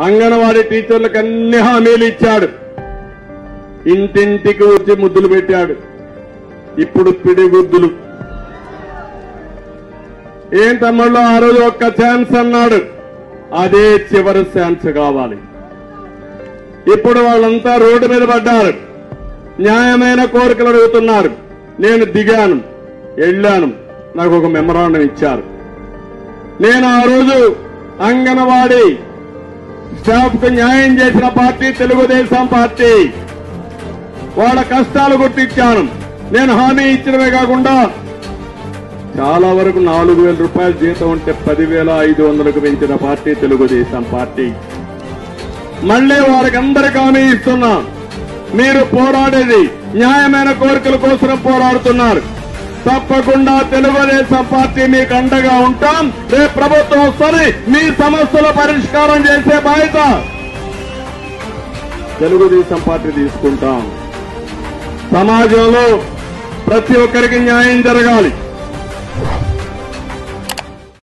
అంగన్వాడీ టీచర్లకు అన్ని హామీలు ఇచ్చాడు. ఇంటింటికి వచ్చి ముద్దులు పెట్టాడు. ఇప్పుడు పిడిగుద్దులు. ఏం తమ్ముళ్ళు, ఆ రోజు ఒక్క ఛాన్స్ అన్నాడు, అదే చివరి ఛాన్స్ కావాలి. ఇప్పుడు వాళ్ళంతా రోడ్డు మీద పడ్డారు. న్యాయమైన కోరికలు అడుగుతున్నారు. నేను దిగాను, వెళ్ళాను, నాకు ఒక మెమరాండం ఇచ్చారు. నేను ఆ రోజు అంగన్వాడీ స్టాఫ్ కు న్యాయం చేసిన పార్టీ తెలుగుదేశం పార్టీ. వాళ్ళ కష్టాలు గుర్తించాను. నేను హామీ ఇచ్చినవే కాకుండా చాలా వరకు 4,000 రూపాయల జీతం ఉంటే 10,500కు పెంచిన పార్టీ తెలుగుదేశం పార్టీ. మళ్లీ వారికి అందరికీ హామీ ఇస్తున్నా, మీరు పోరాడేది న్యాయమైన కోరికల కోసం పోరాడుతున్నారు. తప్పకుండా తెలుగుదేశం పార్టీ మీకు అండగా ఉంటాం. రేపు ప్రభుత్వం వస్తుంది, మీ సమస్యల పరిష్కారం చేసే బాధ్యత తెలుగుదేశం పార్టీ తీసుకుంటాం. సమాజంలో ప్రతి ఒక్కరికి న్యాయం జరగాలి.